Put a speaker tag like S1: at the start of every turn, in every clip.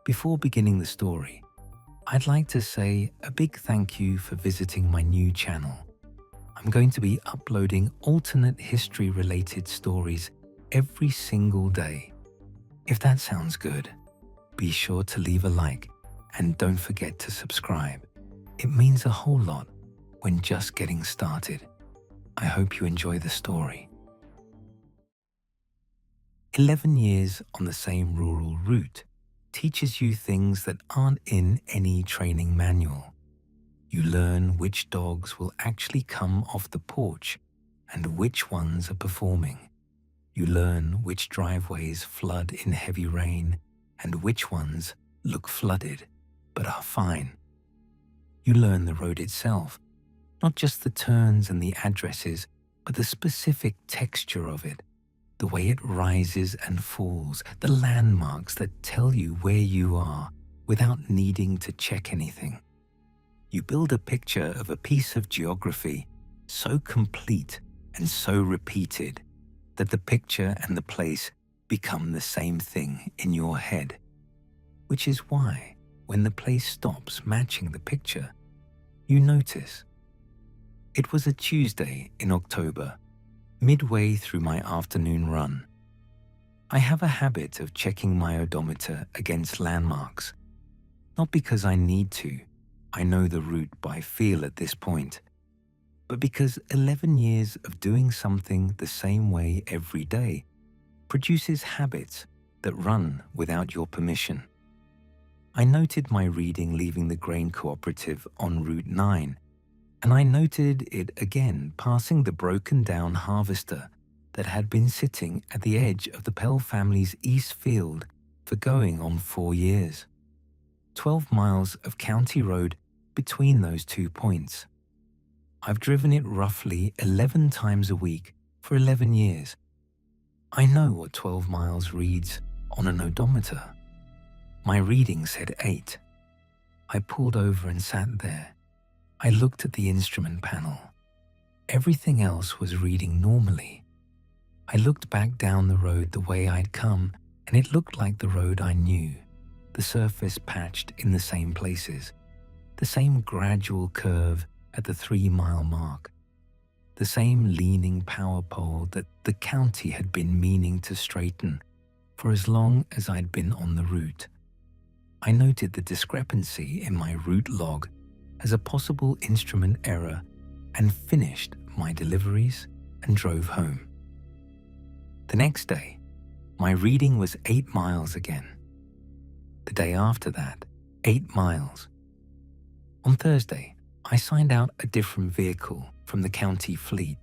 S1: Before beginning the story, I'd like to say a big thank you for visiting my new channel. I'm going to be uploading alternate history-related stories every single day. If that sounds good, be sure to leave a like and don't forget to subscribe. It means a whole lot when just getting started. I hope you enjoy the story. 11 years on the same rural route teaches you things that aren't in any training manual. You learn which dogs will actually come off the porch and which ones are performing. You learn which driveways flood in heavy rain and which ones look flooded but are fine. You learn the road itself, not just the turns and the addresses, but the specific texture of it, the way it rises and falls, the landmarks that tell you where you are without needing to check anything. You build a picture of a piece of geography so complete and so repeated that the picture and the place become the same thing in your head, which is why when the place stops matching the picture, you notice. It was a Tuesday in October, midway through my afternoon run. I have a habit of checking my odometer against landmarks, not because I need to, I know the route by feel at this point, but because 11 years of doing something the same way every day produces habits that run without your permission. I noted my reading leaving the grain cooperative on Route 9, and I noted it again passing the broken-down harvester that had been sitting at the edge of the Pell family's east field for going on 4 years. 12 miles of county road between those 2 points. I've driven it roughly 11 times a week for 11 years. I know what 12 miles reads on an odometer. My reading said 8. I pulled over and sat there. I looked at the instrument panel. Everything else was reading normally. I looked back down the road the way I'd come, and it looked like the road I knew, the surface patched in the same places, the same gradual curve at the 3-mile mark, the same leaning power pole that the county had been meaning to straighten for as long as I'd been on the route. I noted the discrepancy in my route log as a possible instrument error and finished my deliveries and drove home. The next day, my reading was 8 miles again. The day after that, 8 miles. On Thursday, I signed out a different vehicle from the county fleet,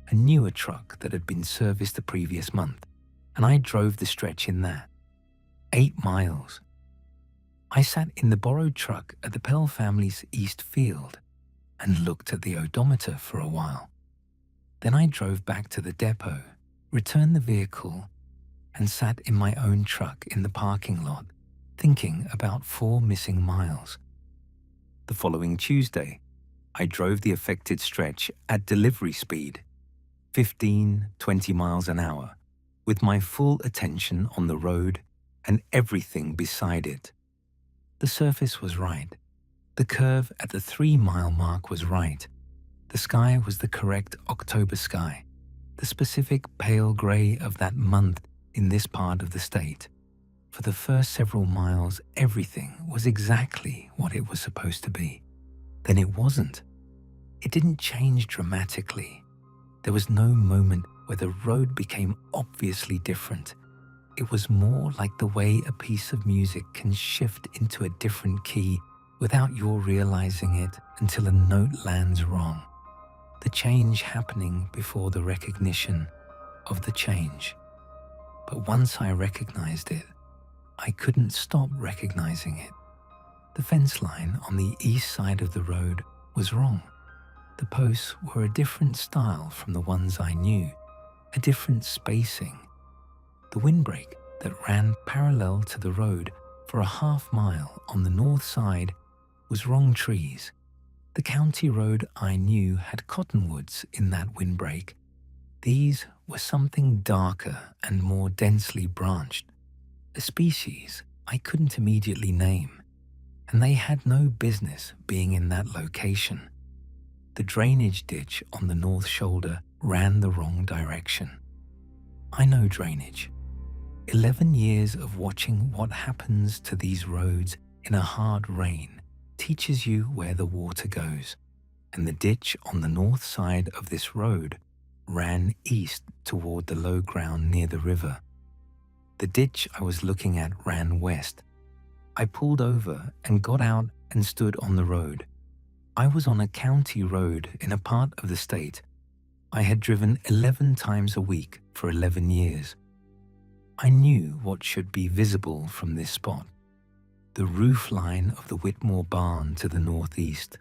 S1: a newer truck that had been serviced the previous month, and I drove the stretch in that. 8 miles. I sat in the borrowed truck at the Pell family's east field and looked at the odometer for a while. Then I drove back to the depot, returned the vehicle, and sat in my own truck in the parking lot, thinking about 4 missing miles. The following Tuesday, I drove the affected stretch at delivery speed, 15-20 miles an hour, with my full attention on the road and everything beside it. The surface was right. The curve at the 3-mile mark was right. The sky was the correct October sky, the specific pale grey of that month in this part of the state. For the first several miles, everything was exactly what it was supposed to be. Then it wasn't. It didn't change dramatically. There was no moment where the road became obviously different. It was more like the way a piece of music can shift into a different key without your realizing it until a note lands wrong. The change happening before the recognition of the change. But once I recognized it, I couldn't stop recognizing it. The fence line on the east side of the road was wrong. The posts were a different style from the ones I knew, a different spacing. The windbreak that ran parallel to the road for a half-mile on the north side was wrong trees. The county road I knew had cottonwoods in that windbreak. These were something darker and more densely branched, a species I couldn't immediately name, and they had no business being in that location. The drainage ditch on the north shoulder ran the wrong direction. I know drainage. 11 years of watching what happens to these roads in a hard rain teaches you where the water goes, and the ditch on the north side of this road ran east toward the low ground near the river. The ditch I was looking at ran west. I pulled over and got out and stood on the road. I was on a county road in a part of the state I had driven 11 times a week for 11 years. I knew what should be visible from this spot. The roof line of the Whitmore barn to the northeast,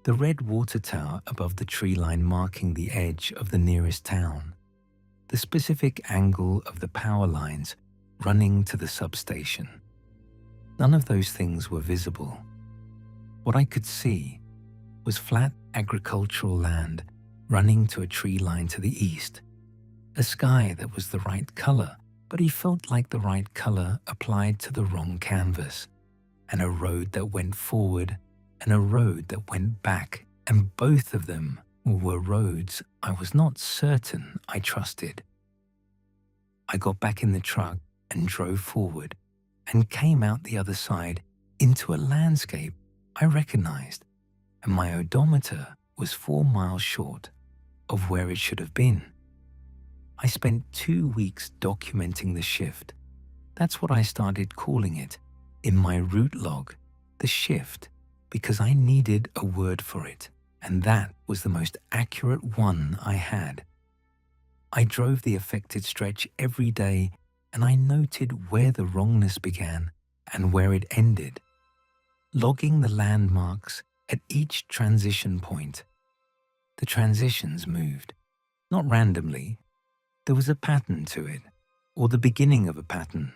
S1: the red water tower above the tree line marking the edge of the nearest town, the specific angle of the power lines running to the substation. None of those things were visible. What I could see was flat agricultural land running to a tree line to the east, a sky that was the right color, but he felt like the right color applied to the wrong canvas, and a road that went forward and a road that went back, and both of them were roads I was not certain I trusted. I got back in the truck and drove forward and came out the other side into a landscape I recognized, and my odometer was 4 miles short of where it should have been. I spent 2 weeks documenting the shift. That's what I started calling it in my route log, the shift, because I needed a word for it, and that was the most accurate one I had. I drove the affected stretch every day, and I noted where the wrongness began and where it ended, logging the landmarks at each transition point. The transitions moved, not randomly. There was a pattern to it, or the beginning of a pattern,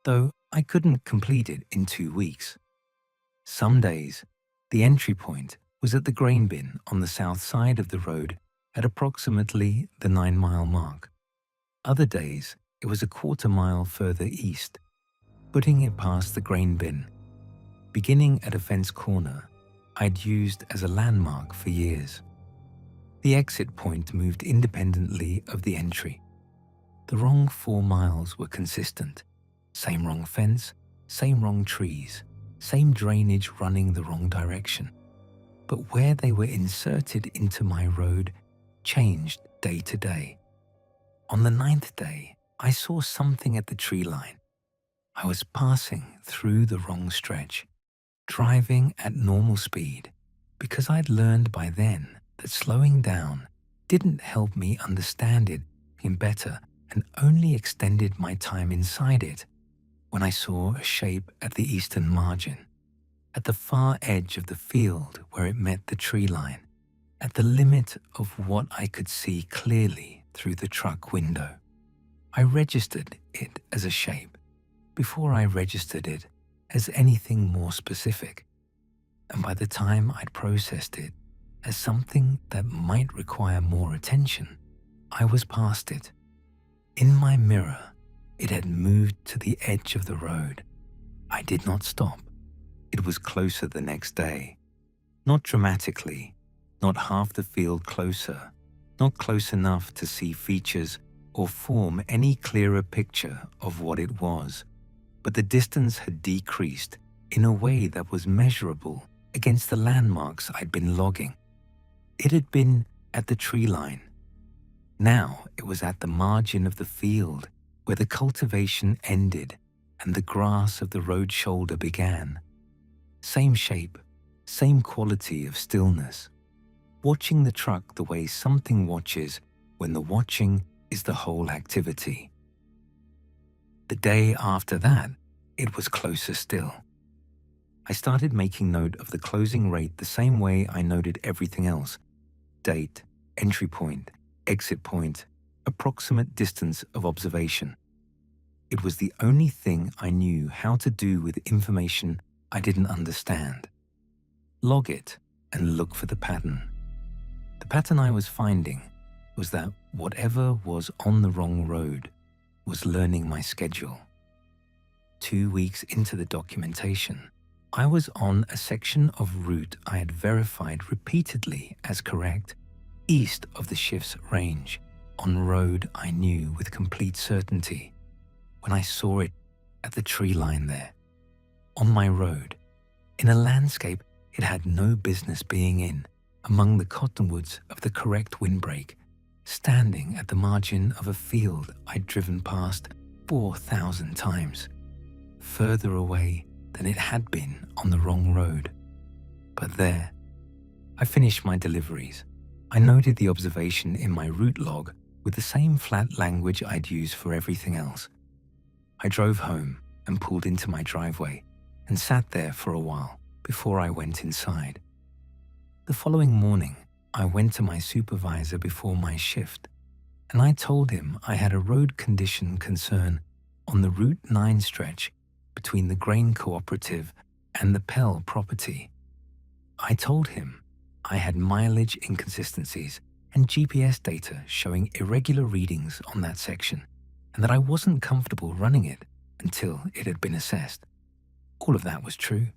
S1: though I couldn't complete it in 2 weeks. Some days, the entry point was at the grain bin on the south side of the road at approximately the 9-mile mark. Other days, it was a 1/4 mile further east, putting it past the grain bin, beginning at a fence corner I'd used as a landmark for years. The exit point moved independently of the entry. The wrong 4 miles were consistent. Same wrong fence, same wrong trees, same drainage running the wrong direction. But where they were inserted into my road changed day to day. On the 9th day, I saw something at the tree line. I was passing through the wrong stretch, driving at normal speed, because I'd learned by then that slowing down didn't help me understand it better and only extended my time inside it, when I saw a shape at the eastern margin, at the far edge of the field where it met the tree line, at the limit of what I could see clearly through the truck window. I registered it as a shape before I registered it as anything more specific, and by the time I'd processed it as something that might require more attention, I was past it. In my mirror, it had moved to the edge of the road. I did not stop. It was closer the next day. Not dramatically, not half the field closer, not close enough to see features or form any clearer picture of what it was, but the distance had decreased in a way that was measurable against the landmarks I'd been logging. It had been at the tree line. Now it was at the margin of the field where the cultivation ended and the grass of the road shoulder began. Same shape, same quality of stillness. Watching the truck the way something watches when the watching is the whole activity. The day after that, it was closer still. I started making note of the closing rate the same way I noted everything else: date, entry point, exit point, approximate distance of observation. It was the only thing I knew how to do with information I didn't understand. Log it and look for the pattern. The pattern I was finding was that whatever was on the wrong road was learning my schedule. 2 weeks into the documentation, I was on a section of route I had verified repeatedly as correct, east of the shift's range, on road I knew with complete certainty, when I saw it at the tree line there, on my road, in a landscape it had no business being in, among the cottonwoods of the correct windbreak, standing at the margin of a field I'd driven past 4,000 times, further away than it had been on the wrong road. But there, I finished my deliveries. I noted the observation in my route log with the same flat language I'd used for everything else. I drove home and pulled into my driveway and sat there for a while before I went inside. The following morning, I went to my supervisor before my shift, and I told him I had a road condition concern on the Route 9 stretch between the grain cooperative and the Pell property. I told him I had mileage inconsistencies and GPS data showing irregular readings on that section, and that I wasn't comfortable running it until it had been assessed. All of that was true.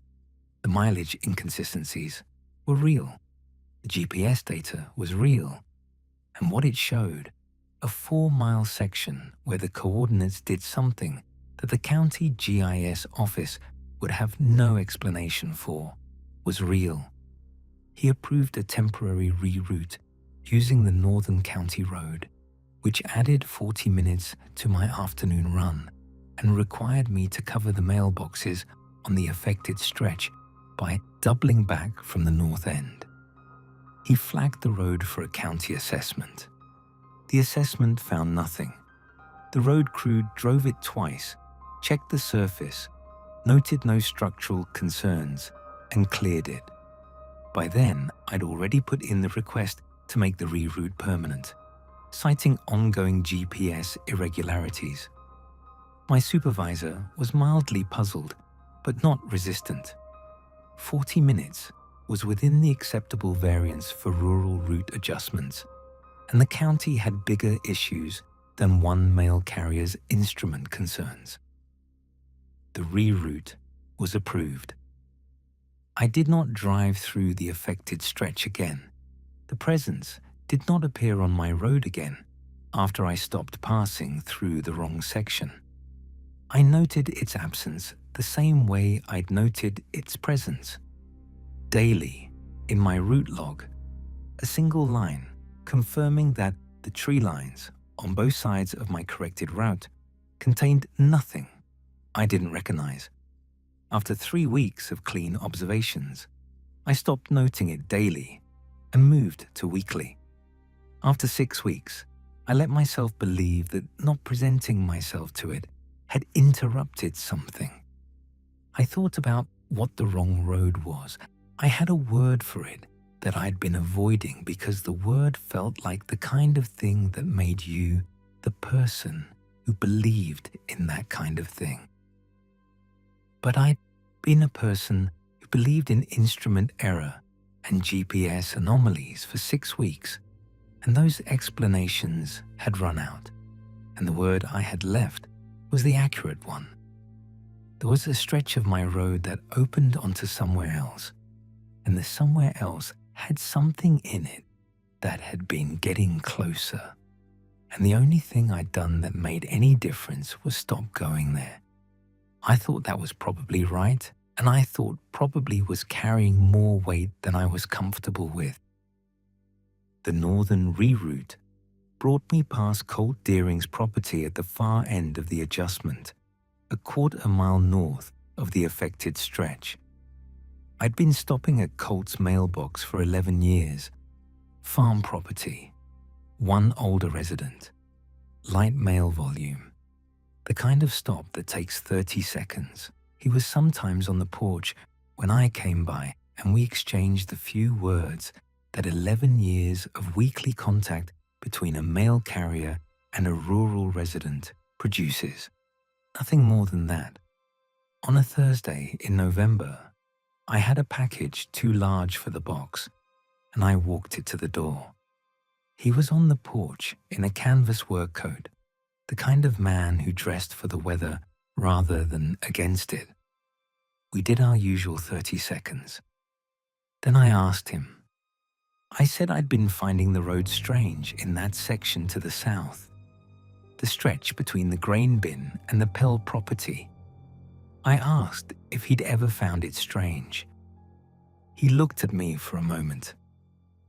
S1: The mileage inconsistencies were real. The GPS data was real. And what it showed, a 4-mile section where the coordinates did something that the county GIS office would have no explanation for, was real. He approved a temporary reroute using the Northern County Road, which added 40 minutes to my afternoon run and required me to cover the mailboxes on the affected stretch by doubling back from the north end. He flagged the road for a county assessment. The assessment found nothing. The road crew drove it twice, checked the surface, noted no structural concerns, and cleared it. By then, I'd already put in the request to make the reroute permanent, citing ongoing GPS irregularities. My supervisor was mildly puzzled, but not resistant. 40 minutes was within the acceptable variance for rural route adjustments, and the county had bigger issues than one mail carrier's instrument concerns. The reroute was approved. I did not drive through the affected stretch again. The presence did not appear on my road again after I stopped passing through the wrong section. I noted its absence the same way I'd noted its presence. Daily, in my route log, a single line confirming that the tree lines on both sides of my corrected route contained nothing I didn't recognize. After 3 weeks of clean observations, I stopped noting it daily and moved to weekly. After 6 weeks, I let myself believe that not presenting myself to it had interrupted something. I thought about what the wrong road was. I had a word for it that I'd been avoiding because the word felt like the kind of thing that made you the person who believed in that kind of thing. But I'd been a person who believed in instrument error and GPS anomalies for 6 weeks, and those explanations had run out, and the word I had left was the accurate one. There was a stretch of my road that opened onto somewhere else, and the somewhere else had something in it that had been getting closer, and the only thing I'd done that made any difference was stop going there. I thought that was probably right, and I thought probably was carrying more weight than I was comfortable with. The northern reroute brought me past Colt Deering's property at the far end of the adjustment, a quarter-mile north of the affected stretch. I'd been stopping at Colt's mailbox for 11 years. Farm property, one older resident, light mail volume, the kind of stop that takes 30 seconds. He was sometimes on the porch when I came by, and we exchanged the few words that 11 years of weekly contact between a mail carrier and a rural resident produces. Nothing more than that. On a Thursday in November, I had a package too large for the box, and I walked it to the door. He was on the porch in a canvas work coat, the kind of man who dressed for the weather rather than against it. We did our usual 30 seconds. Then I asked him. I said I'd been finding the road strange in that section to the south, the stretch between the grain bin and the Pell property. I asked if he'd ever found it strange. He looked at me for a moment.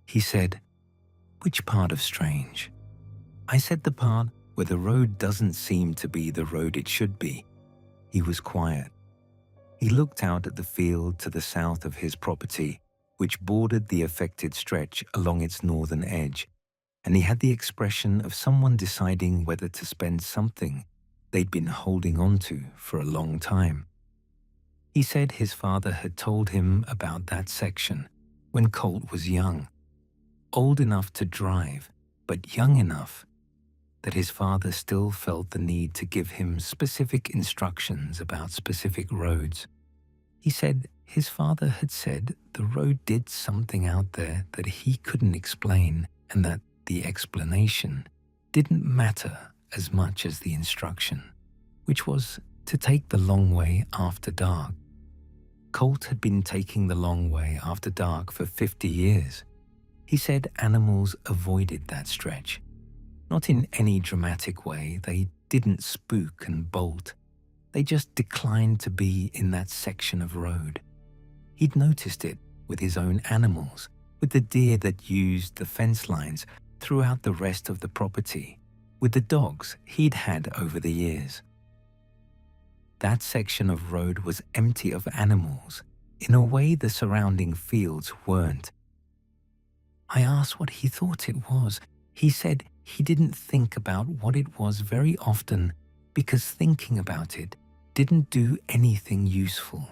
S1: He said, "Which part of strange?" I said the part where the road doesn't seem to be the road it should be. He was quiet. He looked out at the field to the south of his property, which bordered the affected stretch along its northern edge, and he had the expression of someone deciding whether to spend something they'd been holding on to for a long time. He said his father had told him about that section when Colt was young, old enough to drive, but young enough that his father still felt the need to give him specific instructions about specific roads. He said his father had said the road did something out there that he couldn't explain, and that the explanation didn't matter as much as the instruction, which was to take the long way after dark. Colt had been taking the long way after dark for 50 years. He said animals avoided that stretch. Not in any dramatic way, they didn't spook and bolt. They just declined to be in that section of road. He'd noticed it with his own animals, with the deer that used the fence lines throughout the rest of the property, with the dogs he'd had over the years. That section of road was empty of animals in a way the surrounding fields weren't. I asked what he thought it was. He said he didn't think about what it was very often because thinking about it didn't do anything useful.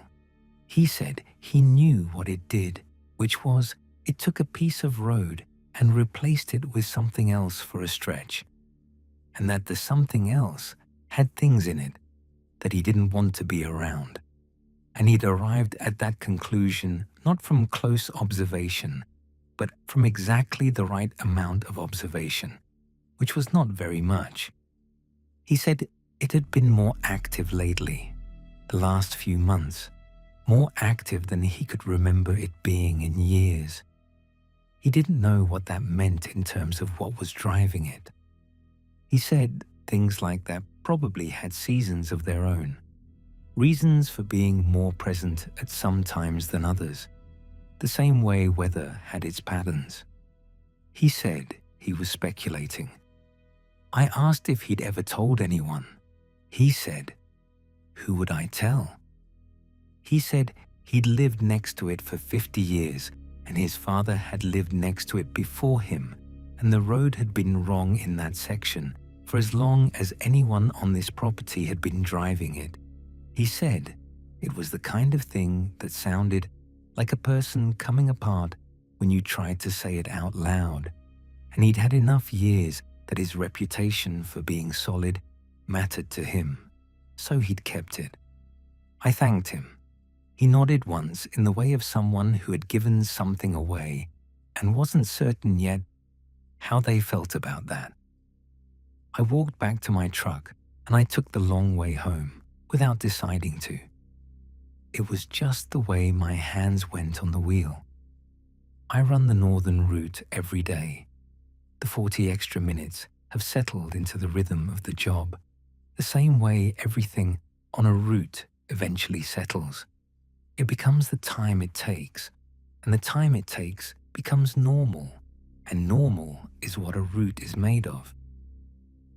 S1: He said he knew what it did, which was it took a piece of road and replaced it with something else for a stretch, and that the something else had things in it that he didn't want to be around. And he'd arrived at that conclusion not from close observation, but from exactly the right amount of observation, which was not very much. He said it had been more active lately, the last few months, more active than he could remember it being in years. He didn't know what that meant in terms of what was driving it. He said things like that probably had seasons of their own, reasons for being more present at some times than others, the same way weather had its patterns. He said he was speculating. I asked if he'd ever told anyone. He said, "Who would I tell?" He said he'd lived next to it for 50 years, and his father had lived next to it before him, and the road had been wrong in that section for as long as anyone on this property had been driving it. He said it was the kind of thing that sounded like a person coming apart when you tried to say it out loud, and he'd had enough years that his reputation for being solid mattered to him, so he'd kept it. I thanked him. He nodded once in the way of someone who had given something away and wasn't certain yet how they felt about that. I walked back to my truck and I took the long way home without deciding to. It was just the way my hands went on the wheel. I run the northern route every day. The 40 extra minutes have settled into the rhythm of the job, the same way everything on a route eventually settles. It becomes the time it takes, and the time it takes becomes normal, and normal is what a route is made of.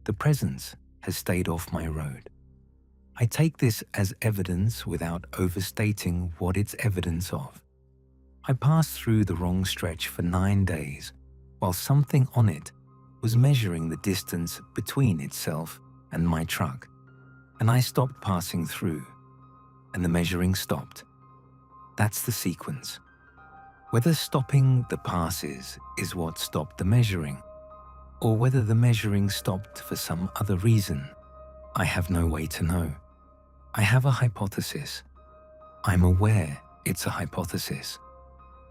S1: The presence has stayed off my road. I take this as evidence without overstating what it's evidence of. I passed through the wrong stretch for 9 days, while something on it was measuring the distance between itself and my truck, and I stopped passing through, and the measuring stopped. That's the sequence. Whether stopping the passes is what stopped the measuring, or whether the measuring stopped for some other reason, I have no way to know. I have a hypothesis. I'm aware it's a hypothesis.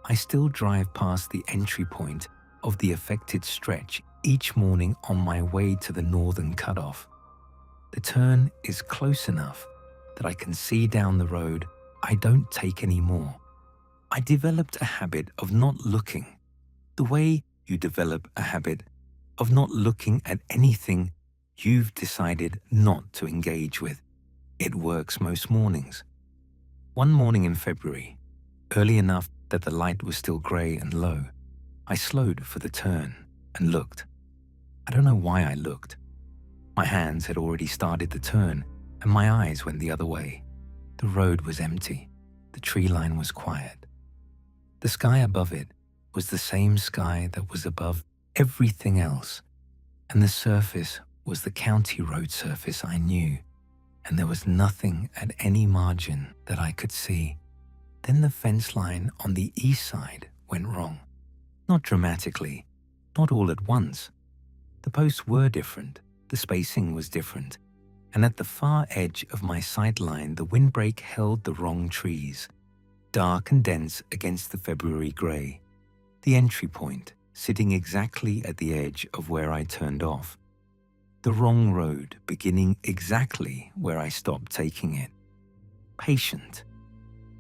S1: I still drive past the entry point of the affected stretch each morning on my way to the northern cutoff. The turn is close enough that I can see down the road, I don't take anymore. I developed a habit of not looking, the way you develop a habit of not looking at anything you've decided not to engage with. It works most mornings. One morning in February, early enough that the light was still grey and low, I slowed for the turn and looked. I don't know why I looked. My hands had already started the turn and my eyes went the other way. The road was empty. The tree line was quiet. The sky above it was the same sky that was above everything else, and the surface was the county road surface I knew, and there was nothing at any margin that I could see. Then the fence line on the east side went wrong. Not dramatically, not all at once. The posts were different, the spacing was different, and at the far edge of my sight line the windbreak held the wrong trees, dark and dense against the February grey. The entry point sitting exactly at the edge of where I turned off. The wrong road beginning exactly where I stopped taking it. Patient.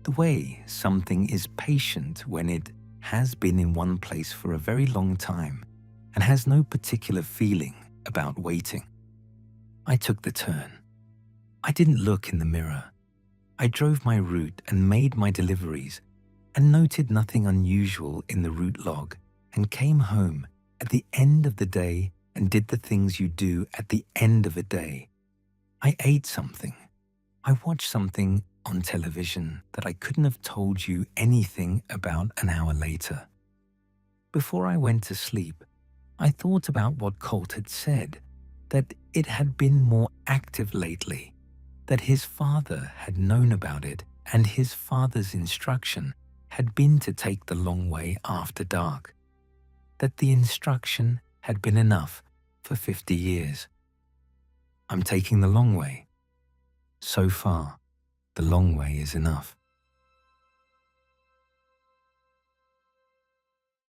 S1: The way something is patient when it has been in one place for a very long time and has no particular feeling about waiting. I took the turn. I didn't look in the mirror. I drove my route and made my deliveries and noted nothing unusual in the route log and came home at the end of the day and did the things you do at the end of a day. I ate something. I watched something on television that I couldn't have told you anything about an hour later. Before I went to sleep, I thought about what Colt had said, that it had been more active lately, that his father had known about it and his father's instruction had been to take the long way after dark, that the instruction had been enough for 50 years. I'm taking the long way. So far, the long way is enough.